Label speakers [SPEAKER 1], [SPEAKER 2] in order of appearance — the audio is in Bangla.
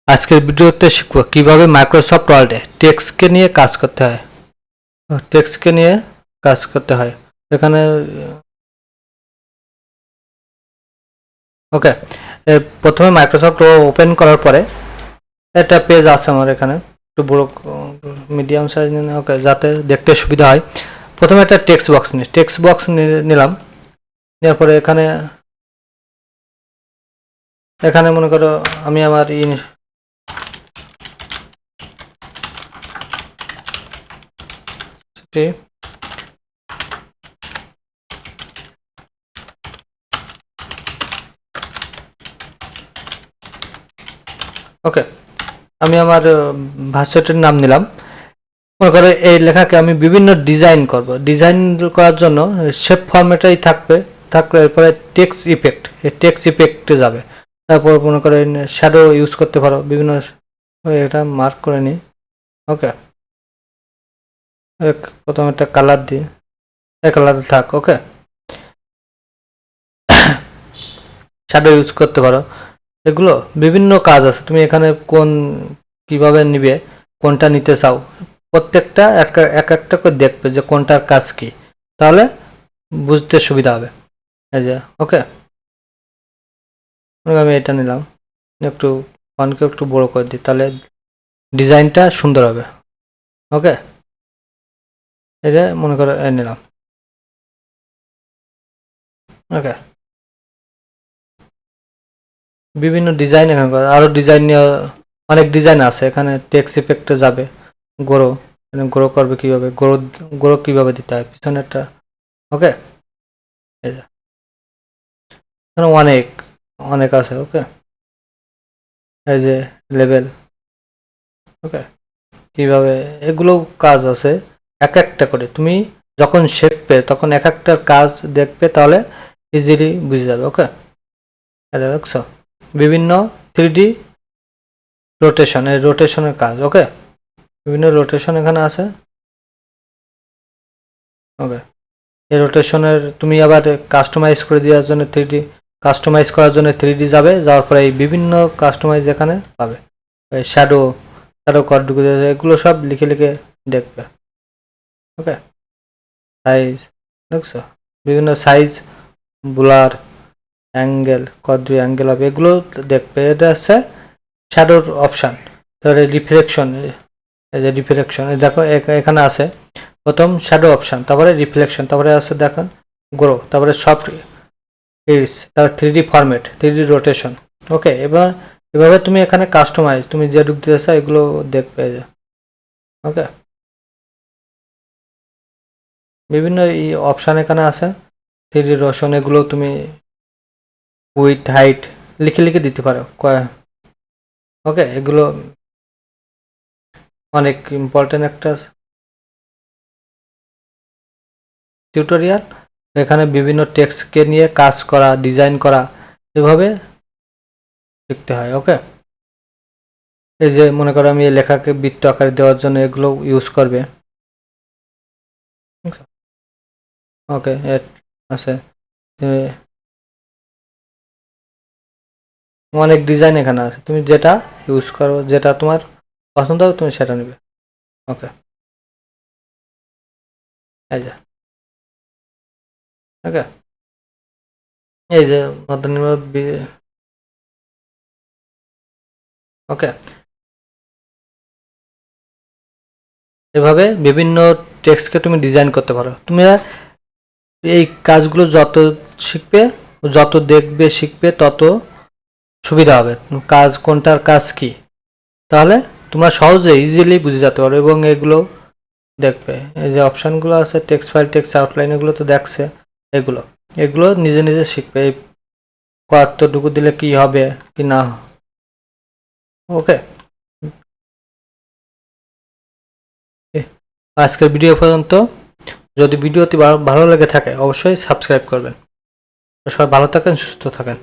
[SPEAKER 1] আজকের ভিডিওতে শিখব কিভাবে মাইক্রোসফট ওয়ার্ডে টেক্সটকে নিয়ে কাজ করতে হয়। এখানে ওকে, প্রথমে মাইক্রোসফট ওপেন করার পরে একটা পেজ আছে আমার এখানে, একটু বড় মিডিয়াম সাইজ নিয়ে, ওকে, যাতে দেখতে সুবিধা হয়। প্রথমে একটা টেক্সট বক্স নিলাম। নেওয়ার পরে এখানে মনে করো আমি আমার ওকে, আমি আমার ভাষাটির নাম নিলাম। মনে করো এই লেখাকে আমি বিভিন্ন ডিজাইন করব। ডিজাইন করার জন্য শেপ ফরম্যাটেই থাকলে এরপরে টেক্সট ইফেক্টে যাবে। তারপর মনে করো শ্যাডো ইউজ করতে পারো বিভিন্ন, এটা মার্ক করে নিই। ওকে, প্রথমে একটা কালার দিই, এই কালার থাক। ওকে, শ্যাডো ইউজ করতে পারো। এগুলো বিভিন্ন কাজ আছে, তুমি এখানে কিভাবে নিবে, কোনটা নিতে চাও, প্রত্যেকটা এক একটা করে দেখবে যে কোনটার কাজ কি, তাহলে বুঝতে সুবিধা হবে। এই যে ওকে, আমি এটা নিলাম, একটু ফন্টকে একটু বড় করে দিই, তাহলে ডিজাইনটা সুন্দর হবে। ওকে, এটা মনে করো নিলাম। ওকে, বিভিন্ন ডিজাইন এখানে আরো ডিজাইন নিয়ে অনেক ডিজাইন আছে। এখানে টেক্সট ইফেক্টে যাবে, গ্রো গ্রো করবে কিভাবে, গ্রো কিভাবে দিতে হয় পিছনেরটা। ওকে, এখানে অনেক অনেক আছে। ওকে, এই যে লেভেল, ওকে, কিভাবে এগুলো কাজ আছে এক একটা করে। তুমি যখন শিখবে তখন এক একটার কাজ দেখবে, তাহলে ইজিলি বুঝে যাবে। ওকে, দেখছো বিভিন্ন 3D রোটেশনের কাজ। ওকে, বিভিন্ন রোটেশন এখানে আছে। ওকে, এই রোটেশনের তুমি আবার কাস্টমাইজ করে দেওয়ার জন্য কাস্টমাইজ করার জন্য 3D যাবে, যাওয়ার পরে এই বিভিন্ন কাস্টমাইজ এখানে পাবে। শ্যাডো কর ঢুকে যাবে, এগুলো সব লিখে দেখবে। ওকে, সাইজ দেখছো, বিভিন্ন সাইজ, ব্লার, অ্যাঙ্গেল, অ্যাঙ্গেল হবে, এগুলো দেখবে। এটা আছে শ্যাডোর অপশান। তারপরে রিফ্লেকশন দেখো এখানে আছে প্রথম শ্যাডো অপশান, তারপরে রিফ্লেকশন, তারপরে আছে দেখেন গ্রো, তারপরে সফট ইজ, তারপর 3D ফরম্যাট, 3D রোটেশন। ওকে, এভাবে তুমি এখানে কাস্টমাইজ তুমি যে ঢুকতে চাচ্ছ এগুলো দেখবে। ওকে, বিভিন্ন অপশান এখানে আছে। 3D রোটেশন, এগুলো তুমি উইথ হাইট লিখে দিতে পারো। ওকে, এগুলো অনেক ইম্পর্টেন্ট একটা টিউটোরিয়াল। এখানে বিভিন্ন টেক্সটকে নিয়ে কাজ করা, ডিজাইন করা, এভাবে শিখতে হয়। ওকে, এই যে মনে করো আমি এই লেখাকে বৃত্ত আকারে দেওয়ার জন্য এগুলো ইউজ করবে। ওকে, আছে অনেক ডিজাইন এখানে আছে, তুমি যেটা ইউজ করো, যেটা তোমার পছন্দ হবে তুমি সেটা নেবে। ওকে, এই যে ওকে, এই যে ওকে, এভাবে বিভিন্ন টেক্সটকে তুমি ডিজাইন করতে পারো। তুমি এই কাজগুলো যত শিখবে, যত দেখবে শিখবে, তত সুবিধা হবে। কোনটার কাজ কি, তাহলে তোমরা সহজে ইজিলি বুঝে যেতে পারো এবং এগুলো দেখবে। এই যে অপশানগুলো আছে, টেক্সট ফাইল, টেক্সট আউটলাইন, এগুলো তো দেখছে। এগুলো নিজে নিজে শিখবে, এই কতটুকু দিলে কি হবে কি না। ওকে, আজকের ভিডিও পর্যন্ত। যদি ভিডিওটি ভালো লেগে থাকে অবশ্যই সাবস্ক্রাইব করবেন। সবাই ভালো থাকেন, সুস্থ থাকেন।